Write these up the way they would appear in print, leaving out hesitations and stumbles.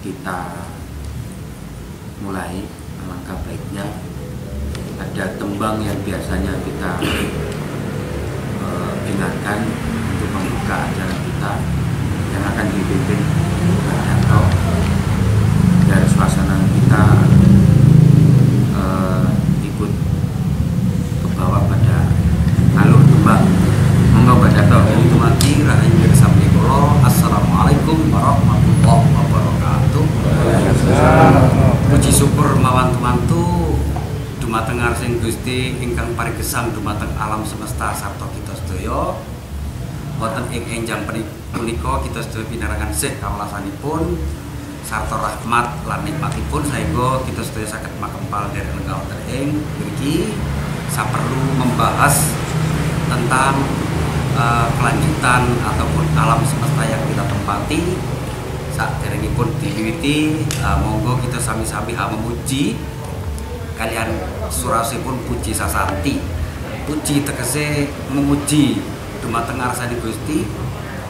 kita mulai, alangkah baiknya ada tembang yang biasanya kita dengarkan untuk membuka acara kita yang akan dipimpin Pak Darto, agar suasana kita ikut ke bawah pada alur tembang. Monggo Pak Darto. Mati rahayu bersama Kolo. Assalamualaikum warahmatullahi wabarakatuh. Puji syukur mawantu-wantu dumateng ngarsing Gusti ingkang parigesang dumateng alam semesta sarta kita sedaya. Wonten ing enjang punika kita sedaya pinarengan sih kawelasanipun sarta rahmat lan nikmatipun saengga kita sedaya saged makempal dari lenggah wonten ing mriki saperlu membahas tentang kelanjutan ataupun alam semesta yang kita tempati. Saat ini pun diwiwiti, monggo kita sami-sami memuji kalian surasipun puji sasanti. Puji tegese memuji dumateng ngarsane Gusti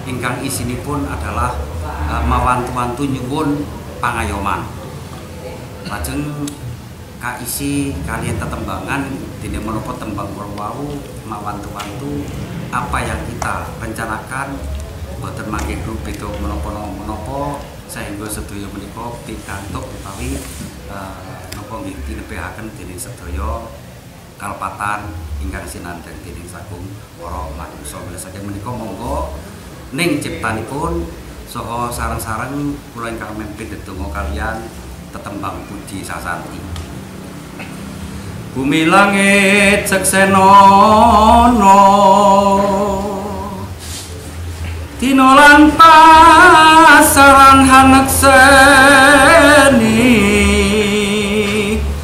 ingkang isinipun adalah mawantu-wantu nyuwun pangayoman. Lajeng kaisi kalian tetembangan dene menapa tembang kula wau mawantu-wantu apa yang kita rencanakan boten mangke beda menapa saengga sedaya menika pikantuk utawi napa nggih tinebahaken dening sedaya kalepatan ingkang sinandhang dening sagung para manungsa. Saking menika monggo ning ciptanipun saha sareng-sareng kula ingkang mimpin ndedonga kalian tetembang puji sasanti. Bumi langit seksenono dina lan pasaran hanekseni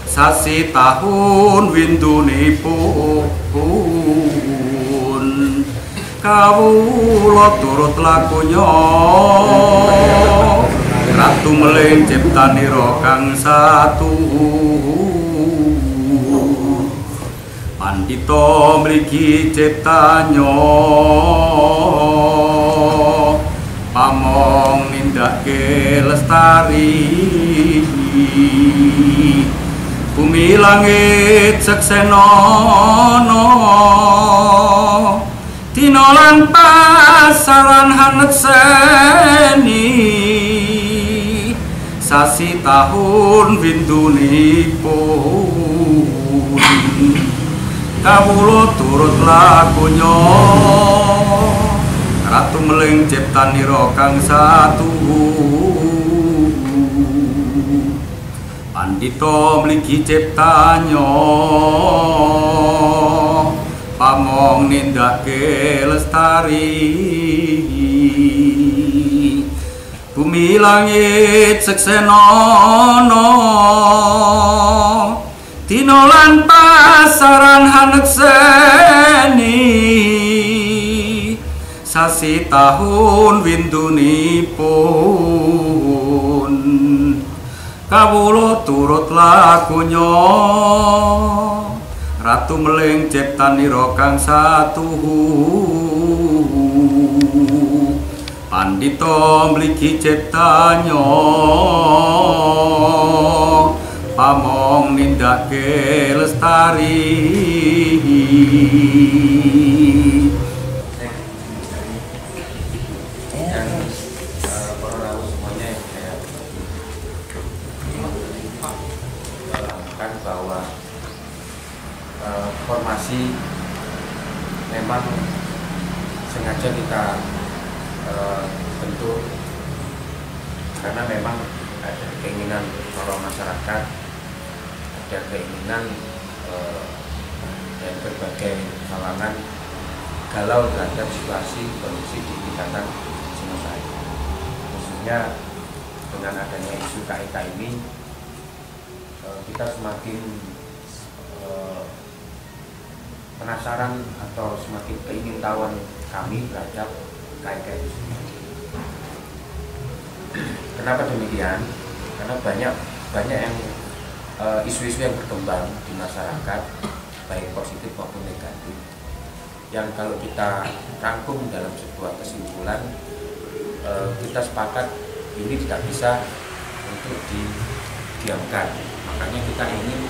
sasi tahun windunipun kawula turut lakunya ratu meling ciptanira kang satu pandita mriki ciptanya pamong nindake lestari bumi langit seksenono dina lan pasaran hanekseni sasi tahun windunipun kawula turut lakunya ratu meling ciptanira kang satu pandita mligi ciptanya pamong nindake lestari bumi langit seksenono dina lan pasaran hanekseni sasi tahun windunipun kawula turut lakunya ratu meling ciptanira kang satu pandita mligi ciptanya pamong nindake lestari Dan para rawuh semuanya yang saya mengatakan bahwa formasi memang sengaja kita bentuk karena memang ada keinginan para masyarakat, ada keinginan dari berbagai kalangan galau terhadap situasi kondisi di tingkatan Singosari. Khususnya dengan adanya isu KIK ini, kita semakin penasaran atau semakin keingintahuan kami terhadap KIK itu sendiri. Kenapa demikian? Karena banyak yang isu-isu yang berkembang di masyarakat, baik positif maupun negatif, yang kalau kita rangkum dalam sebuah kesimpulan, kita sepakat ini tidak bisa untuk didiamkan. Makanya kita ingin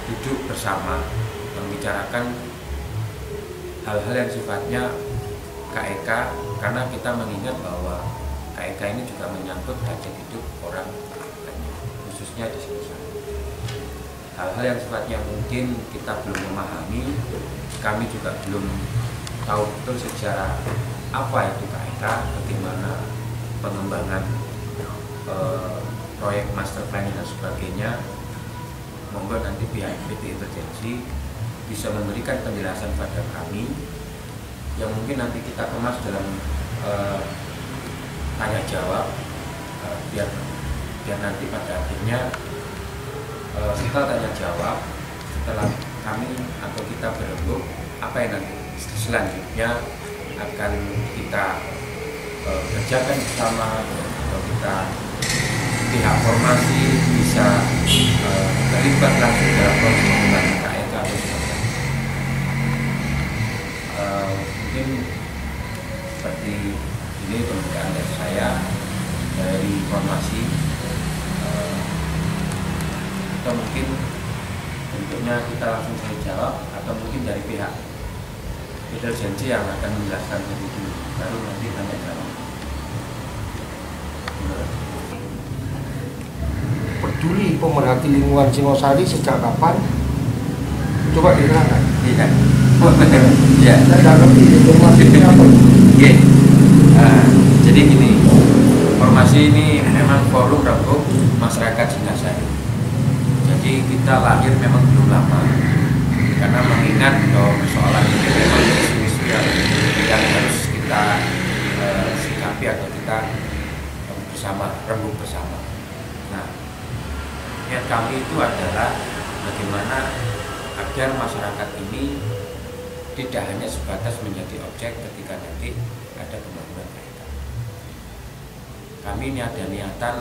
duduk bersama membicarakan hal-hal yang sifatnya KEK, karena kita mengingat bahwa KEK ini juga menyangkut hajat hidup orang banyak, khususnya di Singosari. Hal-hal yang sifatnya mungkin kita belum memahami, kami juga belum tahu betul secara apa itu KEK, bagaimana pengembangan proyek master plan dan sebagainya. Monggo nanti pihak PT Intergensi bisa memberikan penjelasan pada kami yang mungkin nanti kita kemas dalam tanya jawab, biar nanti pada akhirnya kita tanya jawab setelah kami atau kita berembuk apa yang nanti selanjutnya akan kita kerjakan bersama, atau kita pihak formasi bisa terlibat langsung dalam proses pembangunan KEK atau sebagainya. Mungkin seperti ini pembukaan dari saya dari formasi, atau mungkin bentuknya kita langsung saya jawab, atau mungkin dari pihak Intergensi yang akan menjelaskan lebih dulu, baru nanti tanya jawab. Peduli pemerhati lingkungan Singosari sejak kapan? Coba diterangkan. Iya. Oh benar. Iya. Saya nggak ngerti informasi ini apa. Oke. Jadi gini, formasi ini memang forum rembuk masyarakat Singosari. Jadi kita lahir memang belum lama, karena mengingat bahwa persoalan ini memang isu-isu yang harus kita sikapi atau kita bersama, rembuk bersama. Nah, niat kami itu adalah bagaimana agar masyarakat ini tidak hanya sebatas menjadi objek ketika nanti ada pembangunan KEK. Kami ini ada niatan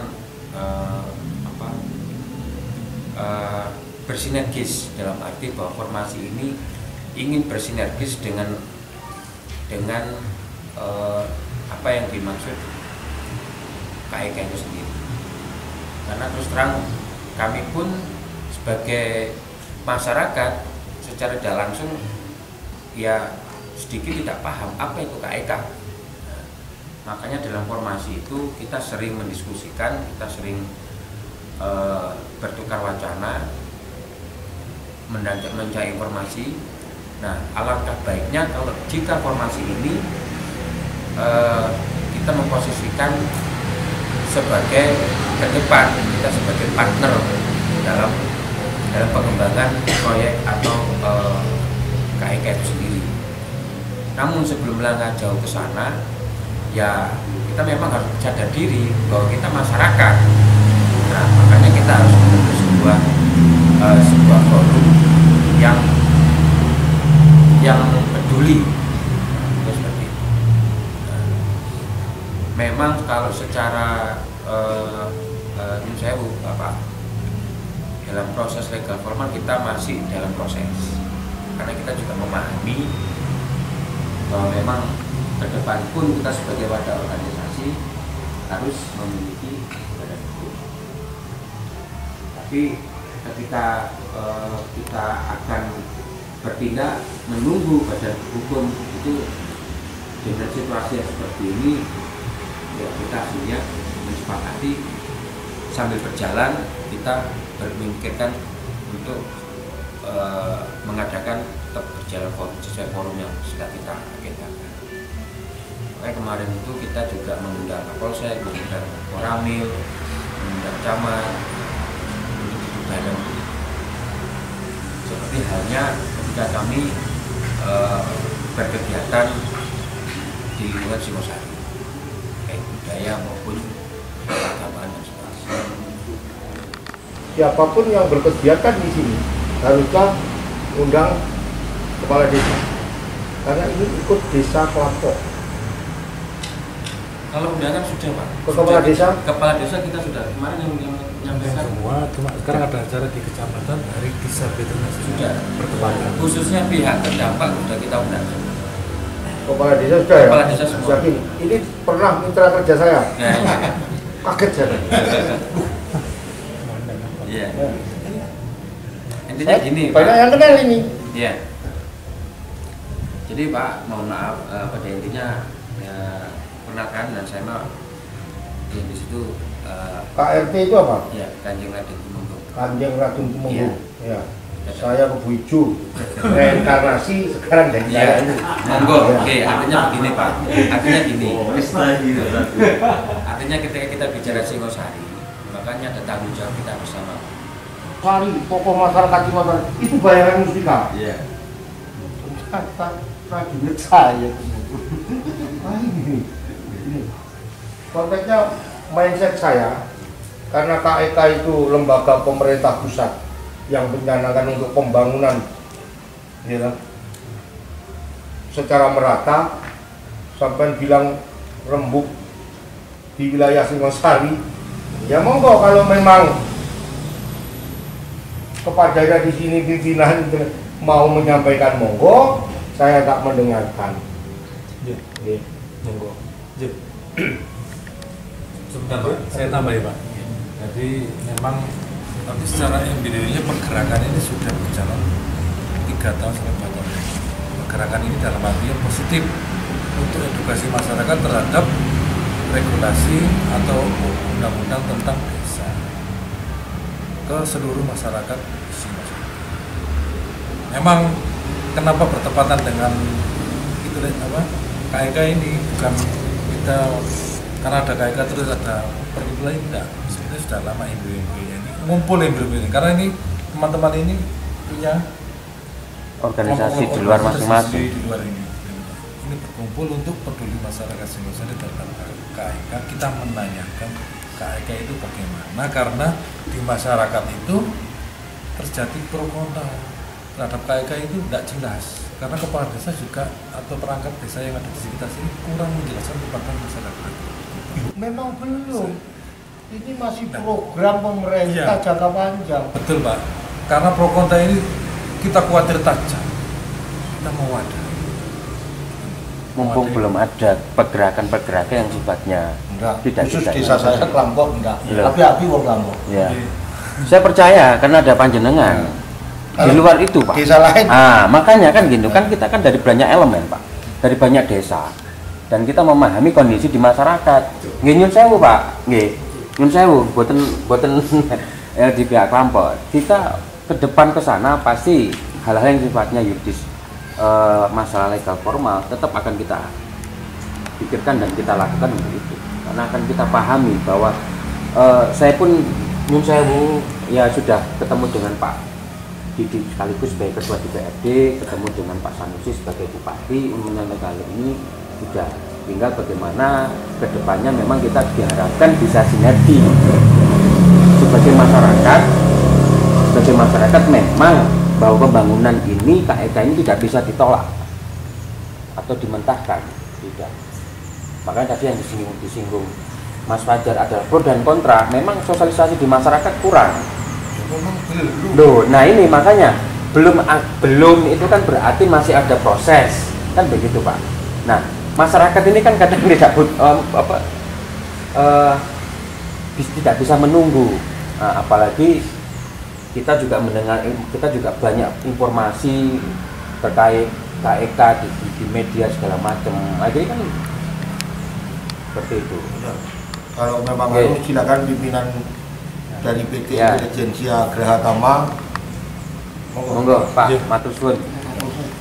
bersinergis, dalam arti bahwa formasi ini ingin bersinergis dengan apa yang dimaksud KEK itu sendiri. Karena terus terang kami pun sebagai masyarakat secara tidak langsung ya sedikit tidak paham apa itu KEK. Makanya dalam formasi itu kita sering mendiskusikan, kita sering bertukar wacana, mencari informasi. Nah, alangkah baiknya kalau jika formasi ini kita memposisikan sebagai ke depan, kita sebagai partner dalam pengembangan proyek atau KEK itu sendiri. Namun sebelum melangkah jauh ke sana, ya kita memang harus sadar diri bahwa kita masyarakat. Nah, makanya kita harus membentuk sebuah forum yang peduli, seperti itu. Memang kalau secara dalam proses legal formal kita masih dalam proses, karena kita juga memahami bahwa memang ke depan pun kita sebagai wadah organisasi harus memiliki badan hukum. Tapi ketika kita akan bertindak menunggu badan hukum itu dengan situasi yang seperti ini, ya kita hasilnya menyepakati sambil berjalan kita memikirkan untuk mengadakan tetap berjalan sesuai forum yang sudah kita agendakan. Makanya kemarin itu kita juga mengundang Kapolsek, mengundang Koramil, mengundang camat untuk duduk dalam. Seperti halnya ketika kami berkegiatan di lingkungan Singosari, baik budaya maupun keagamaan dan sebagainya. Siapapun yang berkegiatan di sini haruslah undang kepala desa, karena ini ikut desa kelompok. Kalau undangan sudah Pak. Kepala desa? Kepala desa kita sudah kemarin yang menyampaikan semua, cuma sekarang ada acara di kecamatan hari disabilitas sudah bertepatan. Khususnya pihak terdampak sudah kita undang. Kepala desa sudah ya? Kepala desa semua. Yakin? Ini pernah mitra kerja saya. Nah, kaget saya. Iya. Intinya gini, banyak Pak. yang kenal ini. Iya. Jadi Pak, mohon maaf, pada intinya ya, perkenalkan dan saya mah di situ KRT itu apa? ya Kanjeng Raden Tumenggung. Kanjeng Raden Tumenggung. Iya. Ya. Saya ke Bu Ijo. Reinkarnasi sekarang dari saya Iya. ini. Monggo. Ya. Oke, artinya begini Pak. Artinya gini. Artinya ketika kita bicara Singosari, makanya ada tanggung jawab kita bersama. Sari, tokoh masyarakat Singosari itu bayaran mustika. Iya. Kata prajurit saya. Ah, ini. Konteksnya mindset saya, karena KEK itu lembaga pemerintah pusat yang mencanangkan untuk pembangunan, ya kan? Secara merata, sampai bilang rembuk di wilayah Singosari, ya monggo kalau memang kepada di sini pimpinan mau menyampaikan monggo, saya tak mendengarkan. Ya, Ya. monggo. Ya. Sebentar Pak, saya tambahin Pak. Jadi memang tapi secara empirisnya pergerakan ini sudah berjalan 3 tahun sampai 4 tahun. Pergerakan ini dalam arti yang positif untuk edukasi masyarakat terhadap regulasi atau undang-undang tentang desa ke seluruh masyarakat Singosari. Memang kenapa bertepatan dengan itu apa KEK ini, bukan kita karena ada KEK terus ada pergub lain, enggak. Sebenarnya sudah lama embryo-embryonya ini ngumpul embryo ini, karena ini teman-teman ini punya organisasi di luar masing-masing. Di luar ini berkumpul untuk peduli masyarakat Singosari tentang KEK. Kita menanyakan KEK itu bagaimana, karena di masyarakat itu terjadi pro kontra terhadap KEK itu tidak jelas, karena kepala desa juga atau perangkat desa yang ada di sekitar sini kurang menjelaskan kepada masyarakat. Memang belum. Ini masih program pemerintah Iya. jangka panjang. Betul Pak, karena pro kontra ini kita khawatir tajam. Kita mau wadah. Mumpung belum ada pergerakan-pergerakan yang sifatnya Enggak, tidak khusus tidak desa saya Lampok enggak. Belum. Tapi api wong Lampok. ya. Saya percaya karena ada panjenengan. Di luar itu Pak. Desa lain. Makanya kan gitu kan, kita kan dari banyak elemen Pak, dari banyak desa, dan kita memahami kondisi di masyarakat. Nggih nyun sewu Pak, nggih nyun sewu, boten di pihak Lampok. Kita ke depan ke sana pasti hal-hal yang sifatnya yuridis, masalah legal formal tetap akan kita pikirkan dan kita lakukan untuk itu, karena akan kita pahami bahwa saya pun nyun sewu ya sudah ketemu dengan Pak Didi sekaligus sebagai ketua DPRD, ketemu dengan Pak Sanusi sebagai bupati, mengenai kali ini sudah tinggal bagaimana kedepannya memang kita diharapkan bisa sinergi sebagai masyarakat memang bahwa pembangunan ini KEK ini tidak bisa ditolak atau dimentahkan, tidak. Makanya tadi yang disinggung Mas Fajar adalah pro dan kontra, memang sosialisasi di masyarakat kurang. Memang belum. Loh, nah ini makanya belum itu kan berarti masih ada proses, kan begitu Pak. Nah, masyarakat ini kan kadang tidak tidak bisa menunggu, apalagi kita juga banyak informasi terkait KEK di media segala macam. Akhirnya kan seperti itu. Kalau memang Oke. harus silakan pimpinan dari PT Ya. Intelijensia Grahatama. Monggo Pak, Ya. matur suwun.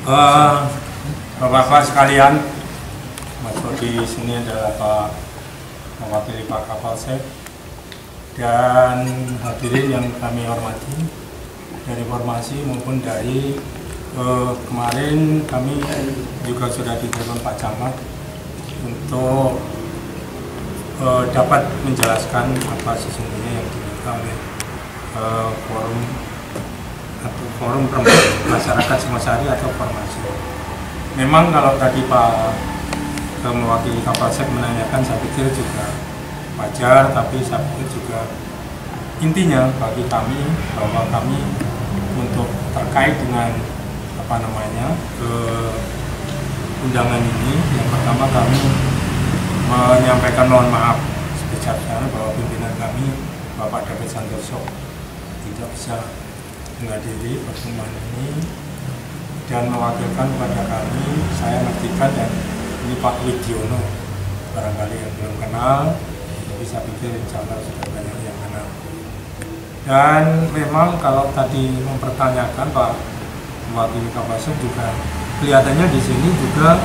Bapak-bapak sekalian, masuk di sini adalah Pak mewakili Pak Kapolsek dan hadirin yang kami hormati dari formasi maupun dari kemarin kami juga sudah ditelepon Pak Camat untuk dapat menjelaskan apa sesungguhnya yang diminta oleh forum masyarakat Singosari atau formasi. Memang kalau tadi Pak mewakili Kapolsek menanyakan, saya pikir juga wajar, tapi saya pikir juga intinya bagi kami bahwa kami untuk terkait dengan undangan ini, yang pertama kami menyampaikan mohon maaf bijaksana bahwa pimpinan kami Bapak David Santoso tidak bisa menghadiri pertemuan ini dan mewakilkan kepada kami. Saya ngertikan, dan ini Pak Widiono, barangkali yang belum kenal, bisa pikir insya Allah sudah banyak yang kenal. Dan memang kalau tadi mempertanyakan Pak mewakili Kapolsek juga kelihatannya di sini juga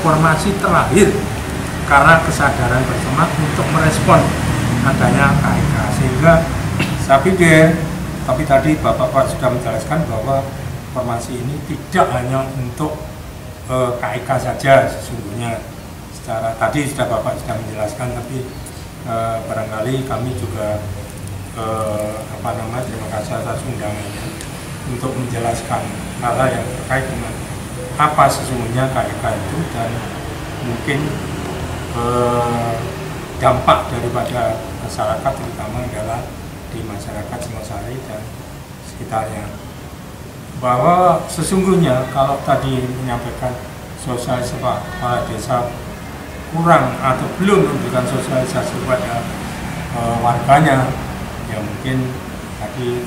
formasi terakhir karena kesadaran bersama untuk merespon adanya KIK, sehingga saya pikir, tapi tadi Bapak sudah menjelaskan bahwa formasi ini tidak hanya untuk KIK saja sesungguhnya. Secara tadi sudah Bapak sudah menjelaskan, tapi barangkali kami juga terima kasih atas undangannya untuk menjelaskan hal-hal yang terkait dengan apa sesungguhnya KIK itu, dan mungkin dampak daripada masyarakat, terutama adalah di masyarakat Singosari dan sekitarnya. Bahwa sesungguhnya kalau tadi menyampaikan sosialisasi kepala desa kurang atau belum memberikan sosialisasi kepada warganya, ya mungkin tadi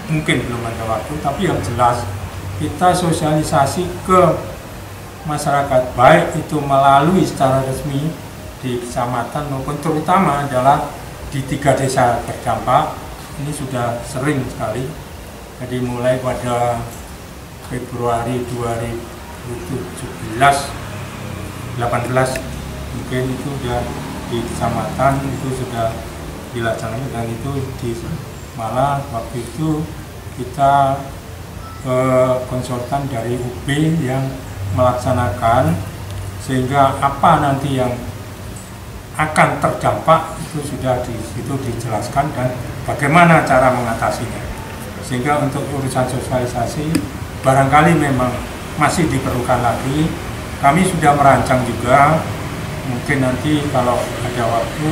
belum ada waktu, tapi yang jelas kita sosialisasi ke masyarakat, baik itu melalui secara resmi di kecamatan maupun terutama adalah di 3 desa terdampak. Ini sudah sering sekali. Jadi mulai pada Februari 2018 mungkin itu sudah di kecamatan itu sudah dilaksanakan, dan itu di malah waktu itu kita konsultan dari UB yang melaksanakan, sehingga apa nanti yang akan terdampak itu sudah di situ dijelaskan dan bagaimana cara mengatasinya. Sehingga untuk urusan sosialisasi barangkali memang masih diperlukan lagi. Kami sudah merancang juga, mungkin nanti kalau ada waktu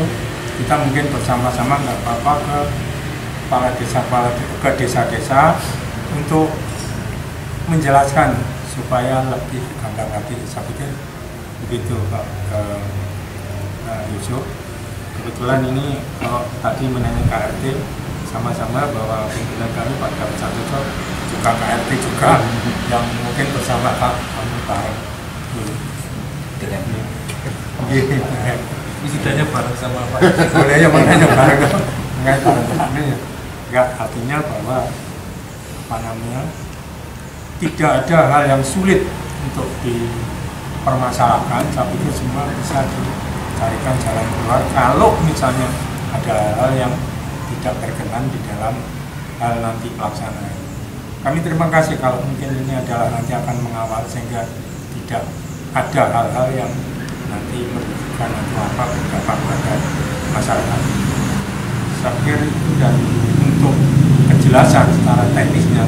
kita mungkin bersama-sama nggak apa-apa ke desa-desa untuk menjelaskan supaya lebih gampang lagi. Saya pikir begitu Pak Yusuf. Kebetulan ini kalau tadi menanya KRT, sama-sama bahwa pimpinan kami Pak David Santoso juga KRT juga yang mungkin bersama Pak bareng. Wisudanya bareng sama Pak. Boleh ya, makanya bareng enggak, artinya bahwa tidak ada hal yang sulit untuk dipermasalahkan. Saya pikir semua bisa dicarikan jalan keluar kalau misalnya ada hal yang tidak berkenan di dalam hal nanti pelaksanaan. Kami terima kasih kalau mungkin ini adalah nanti akan mengawal sehingga tidak ada hal-hal yang nanti merugikan atau apa berdampak pada masyarakat. Saya pikir itu, dan untuk kejelasan secara teknisnya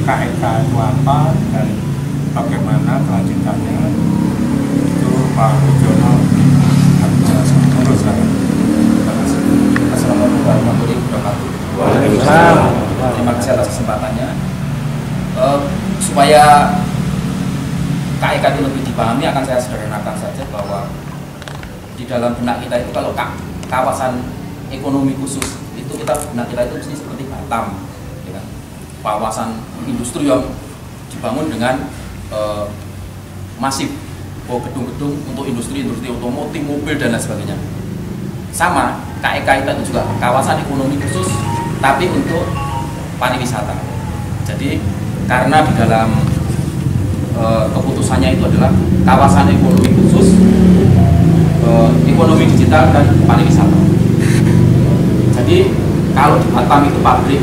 KIK itu apa dan bagaimana kelanjutannya itu Pak Widiono akan menjelaskan. Terus saya. Assalamualaikum warahmatullahi wabarakatuh. Waalaikumsalam. Terima kasih atas kesempatannya. Supaya KIK itu lebih dipahami, akan saya sederhanakan saja bahwa di dalam benak kita itu kalau kawasan ekonomi khusus itu benak kita itu mesti seperti Batam, ya kan? Kawasan industri yang dibangun dengan masif, gedung-gedung untuk industri otomotif, mobil dan lain sebagainya. Sama KIK itu juga kawasan ekonomi khusus tapi untuk pariwisata. Jadi karena di dalam keputusannya itu adalah kawasan ekonomi khusus, ekonomi digital dan pariwisata. Jadi kalau di Batam itu pabrik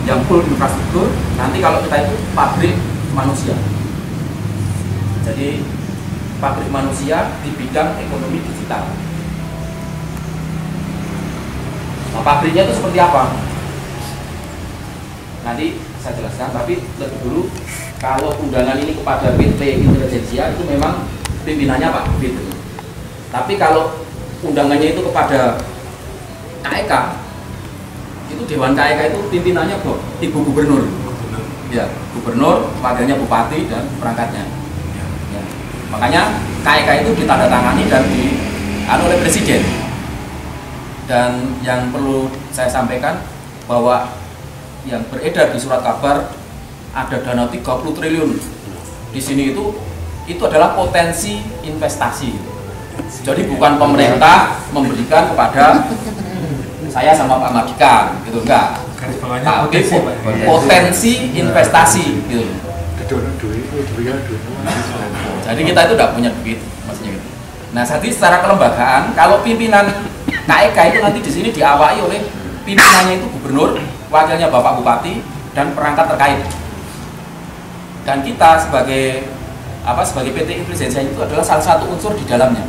yang full infrastruktur, nanti kalau kita itu pabrik manusia. Jadi pabrik manusia di bidang ekonomi digital. Nah, pabriknya itu seperti apa? Nanti saya jelaskan, tapi lebih dulu kalau undangan ini kepada PT Intelijensia itu memang pimpinannya Pak David. Tapi kalau undangannya itu kepada KIK, itu Dewan KIK itu pimpinannya Ibu Gubernur. Ya, Gubernur, wakilnya Bupati dan perangkatnya. Ya. Makanya KIK itu ditandatangani dan Dan yang perlu saya sampaikan bahwa yang beredar di surat kabar ada dana 30 triliun di sini itu adalah potensi investasi. Jadi bukan pemerintah memberikan kepada saya sama Pak Mardika gitu, enggak. Tapi potensi investasi gitu. Jadi kita itu tidak punya duit maksudnya gitu. Nah, jadi secara kelembagaan kalau pimpinan KEK itu nanti di sini diawaki oleh pimpinannya itu gubernur, wakilnya Bapak Bupati dan perangkat terkait. Dan kita sebagai PT Intelligensia itu adalah salah satu unsur di dalamnya.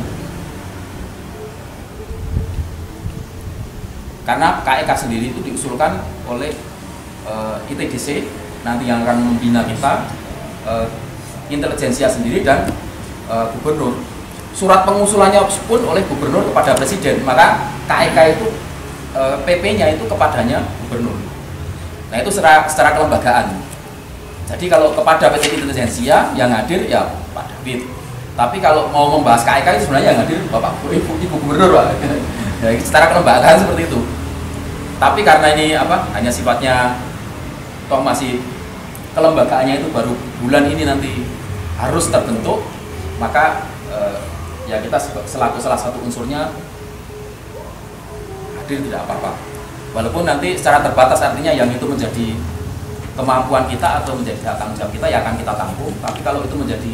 Karena KEK sendiri itu diusulkan oleh ITDC nanti yang akan membina kita, intelijensia sendiri dan gubernur. Surat pengusulannya pun oleh gubernur kepada presiden, maka KEK itu PP-nya itu kepadanya gubernur. Nah itu secara kelembagaan. Jadi kalau kepada PT Intelijensia yang hadir ya Pak David. Tapi kalau mau membahas KEK itu sebenarnya yang hadir Bapak Ibu Gubernur, Pak. Ya, secara kelembagaan seperti itu. Tapi karena ini hanya sifatnya toh masih kelembagaannya itu baru bulan ini nanti harus terbentuk, maka ya kita selaku salah satu unsurnya hadir tidak apa-apa. Walaupun nanti secara terbatas artinya yang itu menjadi kemampuan kita atau menjadi hak tanggung jawab kita ya akan kita tampung. Tapi kalau itu menjadi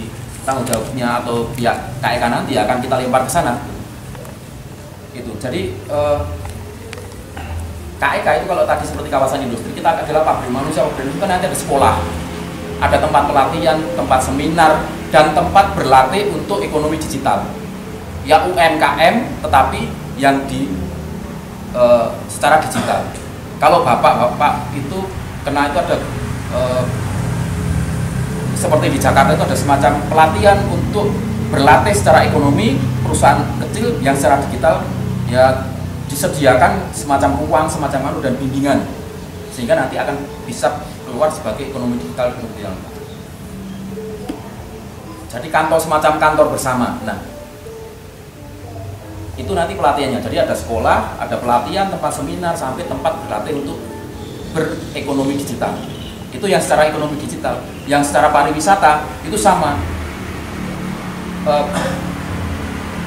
tanggung jawabnya atau pihak KEK nanti ya akan kita lempar ke sana. Itu. Jadi KEK itu kalau tadi seperti kawasan industri, kita adalah pabrik manusia. Pabrik itu kan nanti ada sekolah, ada tempat pelatihan, tempat seminar, dan tempat berlatih untuk ekonomi digital. Ya UMKM, tetapi yang di secara digital. Kalau bapak itu kena itu ada seperti di Jakarta itu ada semacam pelatihan untuk berlatih secara ekonomi perusahaan kecil yang secara digital ya disediakan semacam uang, semacam dan bimbingan sehingga nanti akan bisa keluar sebagai ekonomi digital yang jadi semacam kantor bersama. Nah itu nanti pelatihannya. Jadi ada sekolah, ada pelatihan, tempat seminar sampai tempat berlatih untuk berekonomi digital. Itu yang secara ekonomi digital. Yang secara pariwisata itu sama.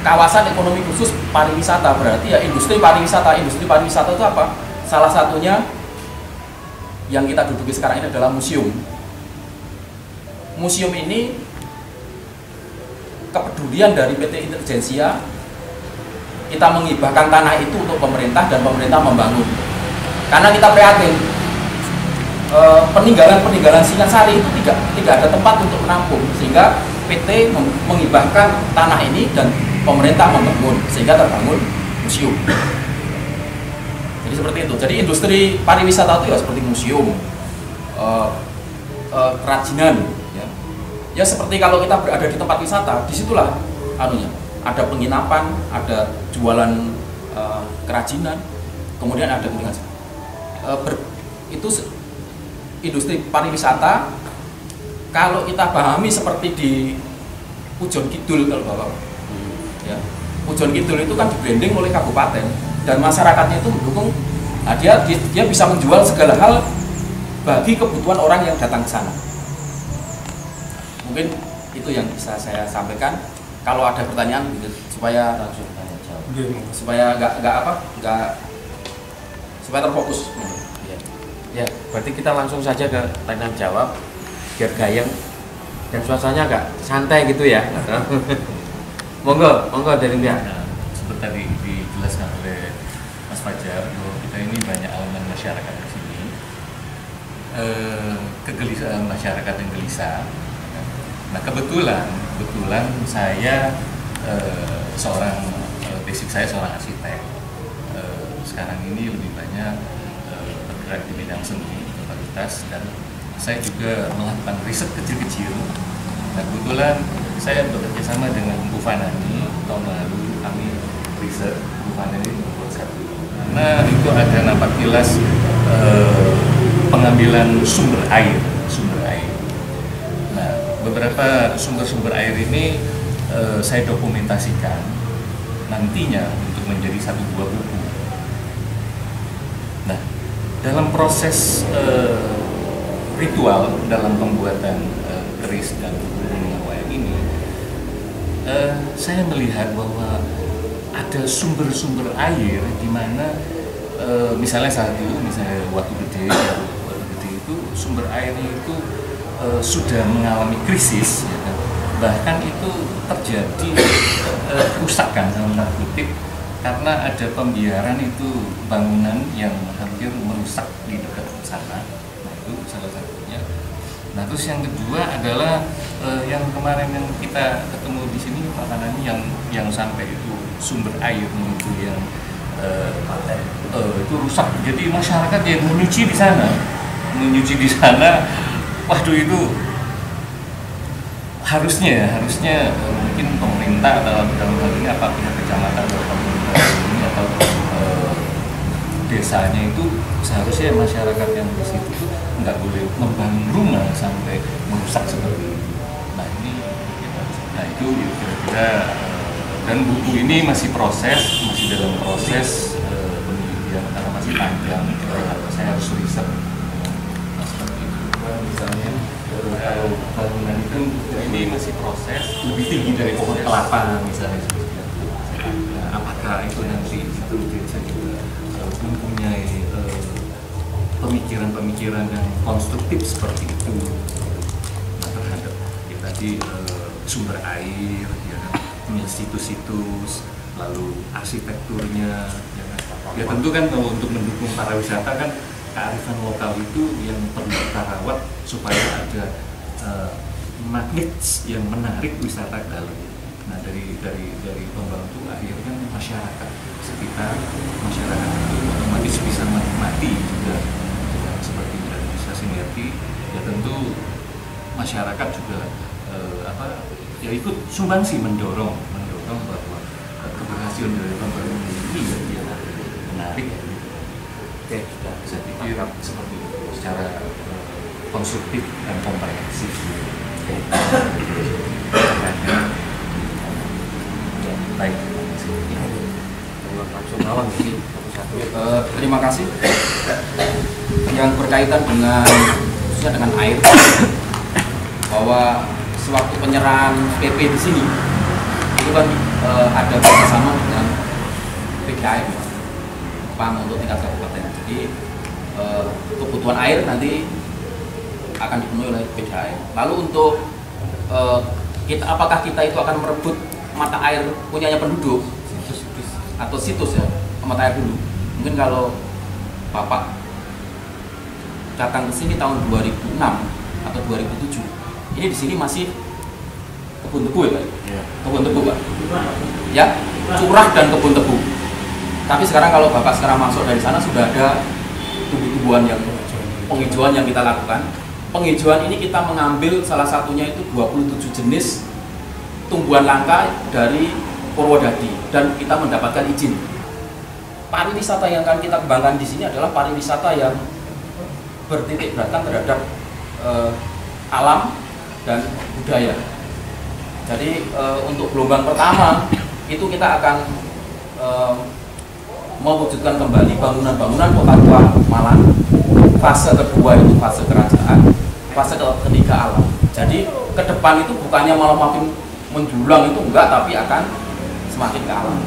Kawasan ekonomi khusus pariwisata berarti ya industri pariwisata. Industri pariwisata itu apa? Salah satunya yang kita duduki sekarang ini adalah museum. Museum ini kepedulian dari PT Intelijensia, kita menghibahkan tanah itu untuk pemerintah dan pemerintah membangun. Karena kita prihatin peninggalan Singasari itu tidak ada tempat untuk menampung, sehingga PT menghibahkan tanah ini dan pemerintah membangun sehingga terbangun museum. Jadi seperti itu. Jadi industri pariwisata itu ya seperti museum, kerajinan, ya seperti kalau kita berada di tempat wisata, disitulah ada penginapan, ada jualan kerajinan, kemudian ada kuningan. Itu industri pariwisata. Kalau kita pahami seperti di Pujon Kidul kalau bapak, ya Pujon Kidul itu kan di-branding oleh kabupaten dan masyarakatnya itu mendukung. Nah, dia bisa menjual segala hal bagi kebutuhan orang yang datang ke sana. Mungkin itu yang bisa saya sampaikan. Kalau ada pertanyaan supaya langsung tanya jawab, supaya supaya terfokus. Ya, berarti kita langsung saja ke tanya jawab biar gayeng dan suasananya agak santai gitu ya. monggo dari dia. Nah, seperti tadi dijelaskan oleh Mas Fajar bahwa kita ini banyak elemen masyarakat di sini, kegelisahan masyarakat yang gelisah. Nah kebetulan saya seorang basic saya seorang arsitek. Sekarang ini lebih banyak bergerak di bidang seni, totalitas, dan saya juga melakukan riset kecil-kecil. Nah kebetulan saya bekerja sama dengan Bu Fanani. Tahun lalu kami riset, Bu Fanani membuat satu. Nah itu ada nampak jelas pengambilan sumber air. Nah beberapa sumber-sumber air ini saya dokumentasikan nantinya untuk menjadi satu buah buku. Nah, dalam proses ritual dalam pembuatan keris dan wayang ini, saya melihat bahwa ada sumber-sumber air di mana misalnya misalnya Watu Gede itu sumber airnya itu sudah mengalami krisis, ya kan? Bahkan itu terjadi kerusakan dalam tanda kutip karena ada pembiaran itu bangunan yang hampir merusak di dekat sana. Nah, itu salah satunya. Nah, terus yang kedua adalah yang kemarin yang kita ketemu di sini Pak Kanani yang sampai itu sumber air itu yang itu rusak. Jadi masyarakat yang menyuci di sana, waduh itu harusnya mungkin pemerintah dalam hal ini apa pihak kecamatan atau pemerintah ini atau desanya itu seharusnya masyarakat yang di situ tuh nggak boleh membangun rumah sampai merusak seperti itu. Nah ini, nah itu kira-kira dan buku ini masih dalam proses penelitian karena masih panjang. Saya harus riset. Nah, seperti itu. Misalnya kalau bangunan itu ini masih proses lebih tinggi dari pohon kelapa misalnya. Nah, apakah itu nanti itu bisa juga mempunyai pemikiran-pemikiran yang konstruktif seperti itu terhadap ya, tadi sumber air, ya, punya situs-situs, lalu arsitekturnya, ya tentu kan kalau untuk mendukung para wisata kan kearifan lokal itu yang perlu kita rawat supaya ada magnet yang menarik wisata ke dalam. Nah dari pembantu akhirnya masyarakat sekitar, masyarakat itu otomatis bisa menikmati juga seperti dari bisa sinergi. Ya tentu masyarakat juga ya ikut sumbangsi mendorong bahwa keberhasilan dari pembangunan ini ya menarik. Oke, sudah bisa dipikir seperti itu secara konstruktif dan komprehensif. Oke. Baik. Langsung awal ini terima kasih. Yang berkaitan dengan khususnya dengan air, bahwa sewaktu penyerahan PP di sini itu kan ada kerjasama dengan PKM PAM untuk tingkat kabupaten. Jadi kebutuhan air nanti akan dipenuhi oleh PDAM. Lalu untuk apakah kita itu akan merebut mata air punyanya penduduk atau situs ya, mata air dulu. Mungkin kalau Bapak datang ke sini tahun 2006 atau 2007, ini di sini masih kebun tebu ya Pak? Ya. Kebun tebu Pak? Ya, curah dan kebun tebu. Tapi sekarang kalau Bapak sekarang masuk dari sana sudah ada tumbuh-tumbuhan yang penghijauan yang kita lakukan. Penghijauan ini kita mengambil salah satunya itu 27 jenis tumbuhan langka dari Purwodadi dan kita mendapatkan izin. Pariwisata yang akan kita kembangkan di sini adalah pariwisata yang bertitik beratkan terhadap alam dan budaya. Jadi untuk gelombang pertama itu kita akan mewujudkan kembali bangunan-bangunan kota tua Malang. Fase kedua itu fase kerajaan, fase ketiga alam. Jadi ke depan itu bukannya malah makin menjulang itu enggak, tapi akan semakin ke alam.